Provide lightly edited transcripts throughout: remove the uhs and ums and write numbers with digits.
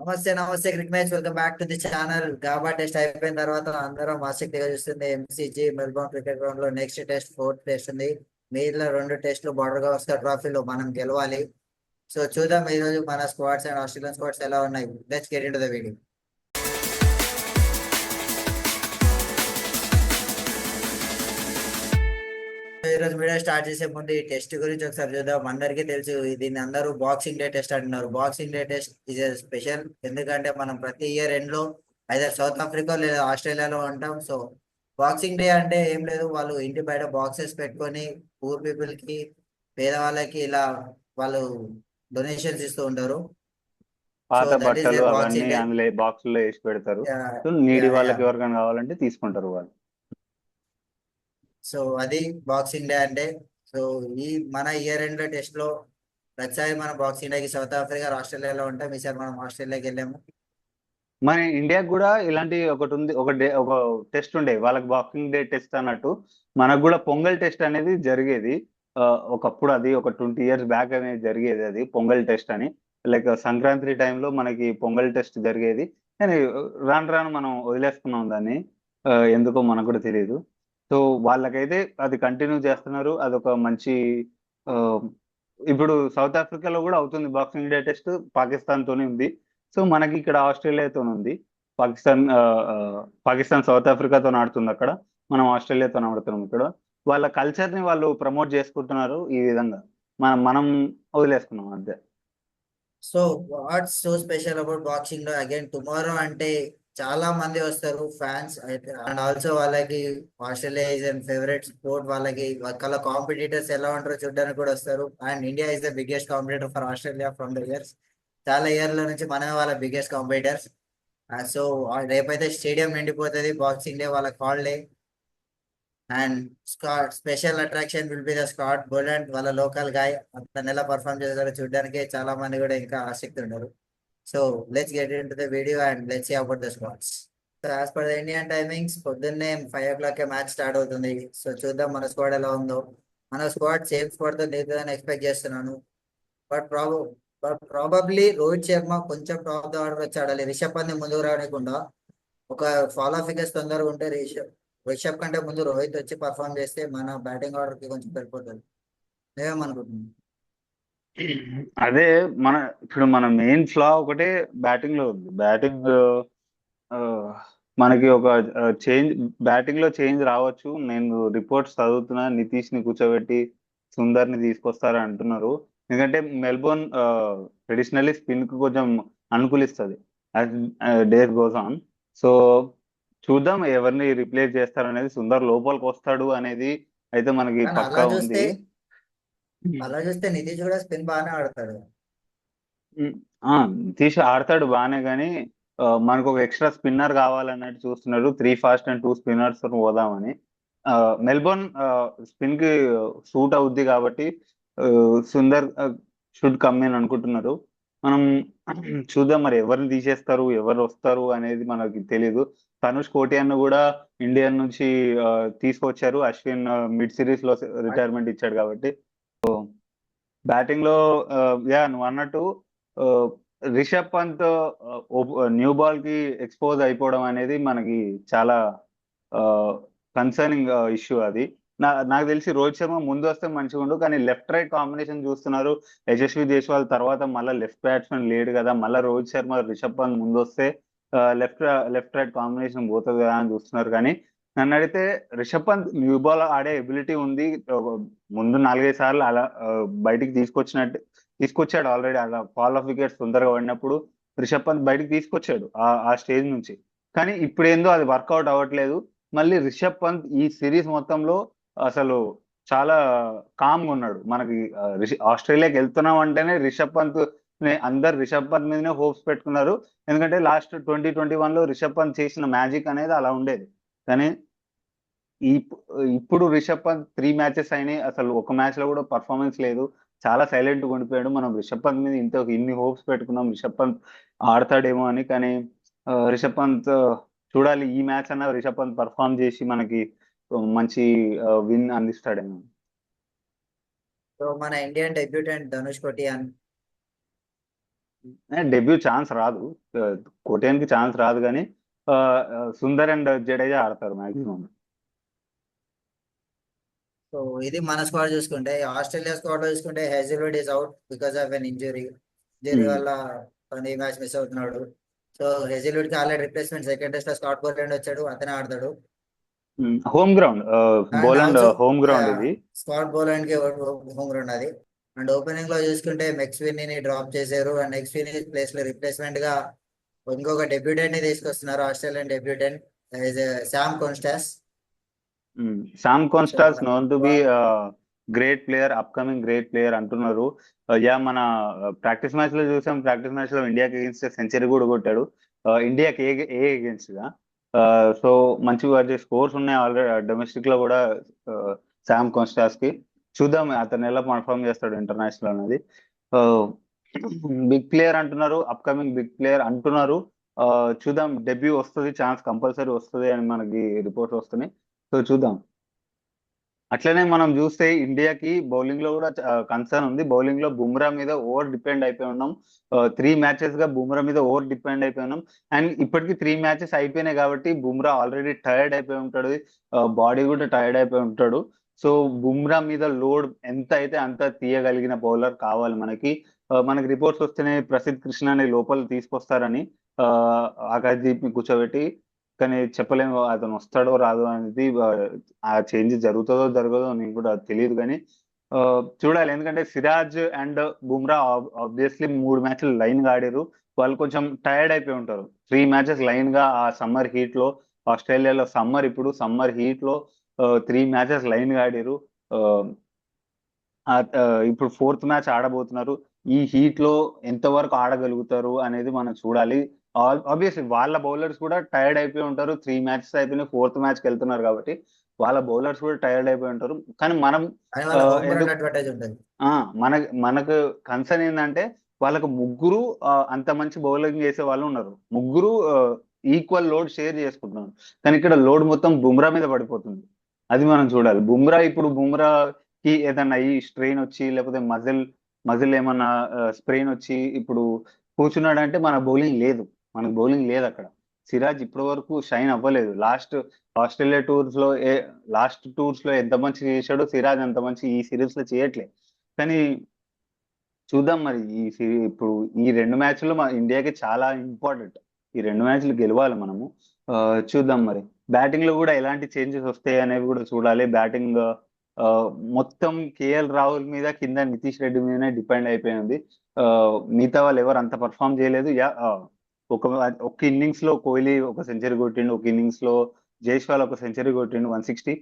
నమస్తే నమస్తే Crick match welcome back to the channel. GABA test అయిపోయిన తర్వాత అందరం ఆసక్తిగా చూస్తుంది ఎంసీజీ మెల్బోర్న్ క్రికెట్ గ్రౌండ్ లో నెక్స్ట్ టెస్ట్ ఫోర్త్ టెస్ట్ ఉంది. మిగిలిన రెండు టెస్టులు బార్డర్ గవస్కర్ ట్రోఫీలో మనం గెలవాలి. సో చూద్దాం ఈ రోజు మన స్క్వాడ్స్ అండ్ ఆస్ట్రేలియన్ స్క్వాడ్స్ ఎలా ఉన్నాయి. Let's get into the video. ఈ రోజు వీడియో స్టార్ట్ చేసే ముందు ఈ టెస్ట్ గురించి ఒకసారి చూద్దాం. అందరికీ తెలుసు దీన్ని అందరూ బాక్సింగ్ డే టెస్ట్ అంటున్నారు. Boxing day test is special, ఎందుకంటే మనం ప్రతి ఇయర్ ఎండ్ లో అయితే సౌత్ ఆఫ్రికా లేదా ఆస్ట్రేలియాలో ఉంటాం. సో బాక్సింగ్ డే అంటే ఏం లేదు, వాళ్ళు ఇంటి బయట బాక్సెస్ పెట్టుకొని పూర్ పీపుల్ కి, పేదవాళ్ళకి ఇలా వాళ్ళు డొనేషన్స్ ఇస్తూ ఉంటారు. సో పాత దట్ ఈస్ బట్టలు దేర్ అవన్నీ బాక్సింగ్ డే. అందులో బాక్సుల్లో వేసి పెడతారు. Yeah so needy yeah. వాళ్ళకి ఎవరికైనా కావాలంటే తీసుకుంటారు వాళ్ళు. సో అది బాక్సింగ్ డే అంటే. సో ఈ మన ఇయర్ ఎండ్ టెస్ట్ లో ప్రతిసారి మనం బాక్సింగ్ డేకి సౌత్ ఆఫ్రికా ఆస్ట్రేలియాలో ఉంటాం. ఈసారి మనం ఆస్ట్రేలియాకి వెళ్ళాము. మన ఇండియాకి కూడా ఇలాంటి ఒకటి ఉంది, ఒక డే ఒక టెస్ట్ ఉండే వాళ్ళకి బాక్సింగ్ డే టెస్ట్ అన్నట్టు. మనకు కూడా పొంగల్ టెస్ట్ అనేది జరిగేది. ఆ, ఒకప్పుడు అది ఒక 20 years బ్యాక్ అనేది జరిగేది, అది పొంగల్ టెస్ట్ అని. లైక్ సంక్రాంతి టైంలో మనకి పొంగల్ టెస్ట్ జరిగేది. కానీ రాను రాను మనం వదిలేసుకున్నాం దాన్ని. ఎందుకో మనకు కూడా తెలియదు. సో వాళ్ళకైతే అది కంటిన్యూ చేస్తున్నారు. అదొక మంచి ఆ, ఇప్పుడు సౌత్ ఆఫ్రికాలో కూడా అవుతుంది బాక్సింగ్ డే టెస్ట్, పాకిస్తాన్ తోనే ఉంది. సో మనకి ఇక్కడ ఆస్ట్రేలియాతో ఉంది. పాకిస్తాన్ పాకిస్తాన్ సౌత్ ఆఫ్రికాతో ఆడుతుంది అక్కడ. మనం ఆస్ట్రేలియాతో ఆడుతున్నాం ఇక్కడ. వాళ్ళ కల్చర్ ని వాళ్ళు ప్రమోట్ చేసుకుంటున్నారు ఈ విధంగా. మనం వదిలేసుకున్నాం అంతే. So what's so special about boxing లో అగైన్ టుమారో అంటే చాలా మంది వస్తారు ఫ్యాన్స్. అండ్ ఆల్సో వాళ్ళకి Australia is and favourite sport. వాళ్ళకి వాళ్ళ కాంపిటీటర్స్ ఎలా ఉంటారో చూడడానికి కూడా వస్తారు. And India is the biggest competitor for Australia from the years. చాలా ఇయర్ల నుంచి మనమే వాళ్ళ బిగ్గెస్ట్ కాంపిటీటర్స్. సో రేపైతే స్టేడియం నిండిపోతుంది. బాక్సింగ్ డే వాళ్ళకి holiday. And Scott special attraction will be the Scott Boland, వాళ్ళ లోకల్ గాయ్. అతను ఎలా పర్ఫామ్ చేస్తారో చూడడానికి చాలా మంది కూడా ఇంకా ఆసక్తి ఉన్నారు. So let's get into the video and let's see about the squads. So as per the Indian timings పొద్దున్నే 5 o'clock మ్యాచ్ స్టార్ట్ అవుతుంది. సో చూద్దాం మన స్క్వాడ్ ఎలా ఉందో. మన స్క్వాడ్ సేమ్ స్క్వాడ్ తో లేదని ఎక్స్పెక్ట్ చేస్తున్నాను. బట్ ప్రాబబ్లీ రోహిత్ శర్మ కొంచెం టాప్ ద ఆర్డర్ వచ్చి ఆడాలి. రిషబ్ పంత్ ముందుకు రానికుండా ఒక ఫాలో ఫిగర్స్ తొందరగా ఉంటే రిషబ్ కంటే ముందు రోహిత్ వచ్చి పర్ఫామ్ చేస్తే మన బ్యాటింగ్ ఆర్డర్ కి కొంచెం సరిపోతుంది. మేమేమనుకుంటున్నాం. అదే మన ఇప్పుడు మన మెయిన్ ఫ్లా ఒకటే బ్యాటింగ్ లో ఉంది. బ్యాటింగ్ ఆ, మనకి ఒక చేంజ్, బ్యాటింగ్ లో చేంజ్ రావచ్చు. నేను రిపోర్ట్స్ చదువుతున్నా, నితీష్ ని కూర్చోబెట్టి సుందర్ ని తీసుకొస్తారని అంటున్నారు. ఎందుకంటే మెల్బోర్న్ ట్రెడిషనల్లీ స్పిన్ కు కొంచెం అనుకూలిస్తుంది డేస్ గోస్ ఆన్. సో చూద్దాం ఎవరిని రిప్లేస్ చేస్తారనేది. సుందర్ లోపలికి వస్తాడు అనేది అయితే మనకి కానీ పక్కా ఉంది. అలా చూస్తే నితీష్ కూడా స్పిన్ బాగానే ఆడతాడు. ఉమ్, నితీష్ ఆడతాడు బాగానే, కానీ మనకు ఒక ఎక్స్ట్రా స్పిన్నర్ కావాలన్నట్టు చూస్తున్నారు. 3 ఫాస్ట్ అండ్ 2 స్పిన్నర్స్ పోదామని. మెల్బోర్న్ స్పిన్ కి సూట్ అవుద్ది కాబట్టి ఆ, సుందర్ షుడ్ కమ్ ఇన్ అనుకుంటున్నారు. మనం చూద్దాం మరి ఎవరిని తీసేస్తారు, ఎవరు వస్తారు అనేది మనకి తెలియదు. తనుష్ కోటియాన్ కూడా ఇండియన్ నుంచి ఆ, తీసుకొచ్చారు. అశ్విన్ మిడ్ సిరీస్ లో రిటైర్మెంట్ ఇచ్చాడు కాబట్టి. బ్యాటింగ్ లో యా నువ్వు అన్నట్టు ఆ, రిషబ్ పంత్ న్యూ బాల్ కి ఎక్స్పోజ్ అయిపోవడం అనేది మనకి చాలా కన్సర్నింగ్ ఇష్యూ అది. నాకు తెలిసి రోహిత్ శర్మ ముందు వస్తే మంచిగా ఉండు, కానీ లెఫ్ట్ రైట్ కాంబినేషన్ చూస్తున్నారు. యశస్వి జైస్వాల్ తర్వాత మళ్ళీ లెఫ్ట్ బ్యాట్స్మెన్ లేడు కదా, మళ్ళీ రోహిత్ శర్మ రిషబ్ పంత్ ముందు వస్తే లెఫ్ట్ లెఫ్ట్ రైట్ కాంబినేషన్ పోతుంది కదా అని చూస్తున్నారు. కానీ నన్ను అడిగితే రిషబ్ పంత్ న్యూ బాల్ ఆడే ఎబిలిటీ ఉంది. ముందు 4-5 సార్లు అలా బయటికి తీసుకొచ్చాడు ఆల్రెడీ. అలా ఫాల్ ఆఫ్ వికెట్స్ తొందరగా పడినప్పుడు రిషబ్ పంత్ బయటికి తీసుకొచ్చాడు ఆ స్టేజ్ నుంచి. కానీ ఇప్పుడు ఏందో అది వర్కౌట్ అవ్వట్లేదు. మళ్ళీ రిషబ్ పంత్ ఈ సిరీస్ మొత్తంలో అసలు చాలా కామ్ గా ఉన్నాడు. మనకి ఆస్ట్రేలియాకి వెళ్తున్నాం అంటేనే రిషబ్ పంత్ అందరు రిషబ్ పంత్ మీదనే హోప్స్ పెట్టుకున్నారు. ఎందుకంటే లాస్ట్ 2021లో రిషబ్ పంత్ చేసిన మ్యాజిక్ అనేది అలా ఉండేది. కానీ ఇప్పుడు రిషబ్ పంత్ 3 మ్యాచెస్ అయినాయి, అసలు ఒక మ్యాచ్ లో కూడా పర్ఫార్మెన్స్ లేదు. చాలా సైలెంట్ గా ఉండిపోయాడు. మనం రిషబ్ పంత్ మీద ఇన్ని హోప్స్ పెట్టుకున్నాం రిషబ్ పంత్ ఆడతాడేమో అని. కానీ రిషబ్ పంత్ చూడాలి, ఈ మ్యాచ్ అన్న రిషబ్ పంత్ పర్ఫామ్ చేసి మనకి మంచి విన్ అందిస్తాడేమో. సో మన Indian debutant Dhanush Kotian debut chance రాదు, ఆ, కొట్టేయడానికి ఛాన్స్ రాదు, కానీ సుందర్ అండ్ జడేజా ఆడతారు మాక్సిమం. సో ఇది మన స్క్వాడ్ చూసుకుంటే, ఆస్ట్రేలియా స్క్వాడ్ లో చూసుకుంటే Hazlewood is out because of an injury. Injury వల్ల తను ఈ మ్యాచ్ మిస్ అవుతున్నాడు. సో హెజిల్వుడ్ కి ఆల్రెడీ రిప్లేస్మెంట్ సెకండ్ టెస్ట్ లో స్కాట్ బోలాండ్ వచ్చాడు, అతనే ఆడతాడు. Home ground, and Boland also home ground ఇది. స్కాట్ బోలాండ్ కి హోమ్ గ్రౌండ్ అది. అండ్ ఓపెనింగ్ లో చూసుకుంటే మెక్స్విన్ ని డ్రాప్ చేశారు, అండ్ మెక్స్విన్ ప్లేస్ లో రిప్లేస్మెంట్ గా ఇంకొక డెబ్యూటెంట్ ని తీసుకొస్తున్నారు, Australian debutant Sam Konstas. Sam so కాన్స్టాస్ known to be great player, upcoming great player అంటున్నారు. యా, మన ప్రాక్టీస్ మ్యాచ్ లో చూసాం, ప్రాక్టీస్ మ్యాచ్ లో ఇండియాకి అగేన్స్ట్ సెంచరీ కూడా కొట్టాడు. ఇండియాకి ఏ అగేన్స్ట్ గా. సో మంచి మంచి స్కోర్స్ ఉన్నాయి ఆల్రెడీ డొమెస్టిక్ లో కూడా శామ్ కాన్స్టాస్ కి. చూద్దాం అతను ఎలా పర్ఫామ్ చేస్తాడు ఇంటర్నేషనల్ అనేది. బిగ్ ప్లేయర్ అంటున్నారు, అప్కమింగ్ బిగ్ ప్లేయర్ అంటున్నారు. చూద్దాం, డెబ్యూ వస్తుంది, ఛాన్స్ కంపల్సరీ వస్తుంది అని మనకి రిపోర్ట్స్ వస్తున్నాయి. సో చూద్దాం. అట్లనే మనం చూస్తే ఇండియాకి బౌలింగ్ లో కూడా కన్సర్న్ ఉంది. బౌలింగ్ లో బుమ్రా మీద ఓవర్ డిపెండ్ అయిపోయి ఉన్నాం. 3 మ్యాచెస్ గా బుమ్రా మీద ఓవర్ డిపెండ్ అయిపోయి ఉన్నాం. అండ్ ఇప్పటికి 3 మ్యాచెస్ అయిపోయినాయి కాబట్టి బుమ్రా ఆల్రెడీ టైర్డ్ అయిపోయి ఉంటాడు, బాడీ కూడా టైర్డ్ అయిపోయి ఉంటాడు. సో బుమ్రా మీద లోడ్ ఎంత అయితే అంత తీయగలిగిన బౌలర్ కావాలి మనకి. మనకి రిపోర్ట్స్ వస్తున్నాయి ప్రసిద్ధ్ కృష్ణని లోపల తీసుకొస్తారని, ఆకాశదీప్ ని కూర్చోబెట్టి. కానీ చెప్పలేము అతను వస్తాడో రాదో అనేది. ఆ చేంజ్ జరుగుతుందో జరగదో నేను కూడా తెలియదు, కానీ ఆ, చూడాలి. ఎందుకంటే సిరాజ్ అండ్ బుమ్రా ఆబ్వియస్లీ 3 మ్యాచ్లు లైన్ గా ఆడారు. వాళ్ళు కొంచెం టైర్డ్ అయిపోయి ఉంటారు. 3 మ్యాచెస్ లైన్ గా ఆ సమ్మర్ హీట్ లో, ఆస్ట్రేలియాలో సమ్మర్, ఇప్పుడు సమ్మర్ హీట్ లో 3 మ్యాచెస్ లైన్ గా ఆడారు. ఆ, ఇప్పుడు 4th మ్యాచ్ ఆడబోతున్నారు. ఈ హీట్ లో ఎంతవరకు ఆడగలుగుతారు అనేది మనం చూడాలి. ఆబ్వియస్లీ వాళ్ళ బౌలర్స్ కూడా టైర్డ్ అయిపోయి ఉంటారు. 3 మ్యాచెస్ అయిపోయినాయి, 4th మ్యాచ్కి వెళ్తున్నారు కాబట్టి వాళ్ళ బౌలర్స్ కూడా టైర్డ్ అయిపోయి ఉంటారు. కానీ మనం కానీ ఆ, వాళ్ళ హోమ్ గ్రౌండ్ ఎందుకు అడ్వాంటేజ్ ఉంటుంది. ఆ మనకు కన్సర్న్ ఏంటంటే వాళ్ళకు ముగ్గురు అంత మంచి బౌలింగ్ చేసే వాళ్ళు ఉన్నారు. ముగ్గురు ఈక్వల్ లోడ్ షేర్ చేసుకుంటున్నారు. కానీ ఇక్కడ లోడ్ మొత్తం బుమ్రా మీద పడిపోతుంది. అది మనం చూడాలి. బుమ్రాకి ఏదన్నా ఈ స్ట్రెయిన్ వచ్చి, లేకపోతే మజిల్ ఏమన్నా స్ప్రెయిన్ వచ్చి ఇప్పుడు కూర్చున్నాడంటే మనకు బౌలింగ్ లేదు అక్కడ. సిరాజ్ ఇప్పటి వరకు షైన్ అవ్వలేదు. ఆస్ట్రేలియా లాస్ట్ టూర్స్ లో ఎంత మంచి చేశాడో సిరాజ్ అంత మంచి ఈ సిరీస్ లో చేయట్లేదు. కానీ చూద్దాం మరి ఇప్పుడు ఈ 2 మ్యాచ్లు మన ఇండియాకి చాలా ఇంపార్టెంట్. ఈ 2 మ్యాచ్లు గెలవాలి మనము. ఆ, చూద్దాం మరి. బ్యాటింగ్ లో కూడా ఎలాంటి చేంజెస్ వస్తాయి అనేవి కూడా చూడాలి. బ్యాటింగ్ ఆ, మొత్తం కేఎల్ రాహుల్ మీద, కింద నితీష్ రెడ్డి మీదనే డిపెండ్ అయిపోయింది. ఆ, మిగతా వాళ్ళు ఎవరు అంత పర్ఫామ్ చేయలేదు. ఒక ఒక ఇన్నింగ్స్ లో కోహ్లీ ఒక సెంచరీ కొట్టిండు, ఒక ఇన్నింగ్స్ లో జైస్వాల్ ఒక సెంచరీ కొట్టిండు, 160.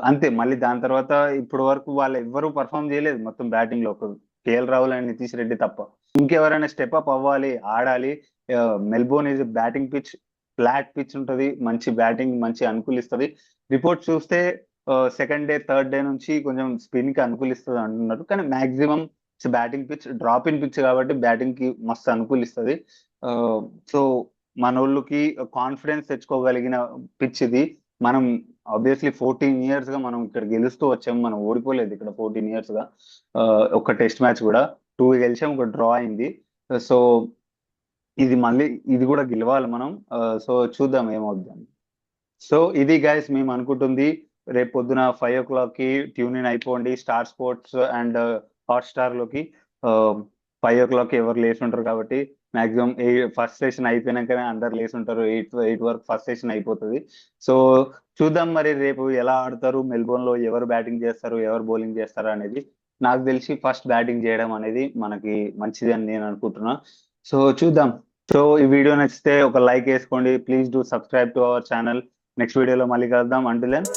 అంతే. మళ్ళీ దాని తర్వాత ఇప్పటి వరకు వాళ్ళు ఎవ్వరూ పర్ఫామ్ చేయలేదు మొత్తం బ్యాటింగ్ లో, ఒక కేఎల్ రాహుల్ అండ్ నితీష్ రెడ్డి తప్ప. ఇంకెవరైనా స్టెప్ అప్ అవ్వాలి, ఆడాలి. Melbourne is batting pitch, flat pitch ఉంటుంది, మంచి బ్యాటింగ్ మంచి అనుకూలిస్తుంది. రిపోర్ట్ చూస్తే సెకండ్ డే థర్డ్ డే నుంచి కొంచెం స్పిన్ కి అనుకూలిస్తుంది అంటున్నారు. కానీ maximum batting pitch, drop in pitch కాబట్టి బ్యాటింగ్ కి మస్తు అనుకూలిస్తుంది. సో మనోళ్ళకి కాన్ఫిడెన్స్ తెచ్చుకోగలిగిన పిచ్ ఇది. మనం ఆబ్వియస్లీ 14 years గా మనం ఇక్కడ గెలుస్తూ వచ్చాము, మనం ఓడిపోలేదు ఇక్కడ 14 years గా. ఒక టెస్ట్ మ్యాచ్ కూడా 2 గెలిచాం, ఒక డ్రా అయింది. సో ఇది కూడా గెలవాలి మనం. సో చూద్దాం ఏమవుద్దాం. సో ఇది గైస్ మేము అనుకుంటుంది. రేపు పొద్దున 5 o'clock కి ట్యూన్ ఇన్ అయిపోండి స్టార్ స్పోర్ట్స్ అండ్ హాట్స్టార్ లోకి. 5 o'clock ఎవరు లేచి ఉంటారు కాబట్టి మాక్సిమం ఫస్ట్ సెషన్ అయిపోయినాకనే అందరు లేచి ఉంటారు. 8 వరకు ఫస్ట్ సెషన్ అయిపోతుంది. సో చూద్దాం మరి రేపు ఎలా ఆడతారు, మెల్బోర్న్ లో ఎవరు బ్యాటింగ్ చేస్తారు, ఎవరు బౌలింగ్ చేస్తారు అనేది. నాకు తెలిసి ఫస్ట్ బ్యాటింగ్ చేయడం అనేది మనకి మంచిది అని నేను అనుకుంటున్నా. సో చూద్దాం. సో ఈ వీడియో నచ్చితే ఒక లైక్ వేసుకోండి. Please do subscribe to our channel. Next వీడియోలో మళ్ళీ కలుద్దాం. Until then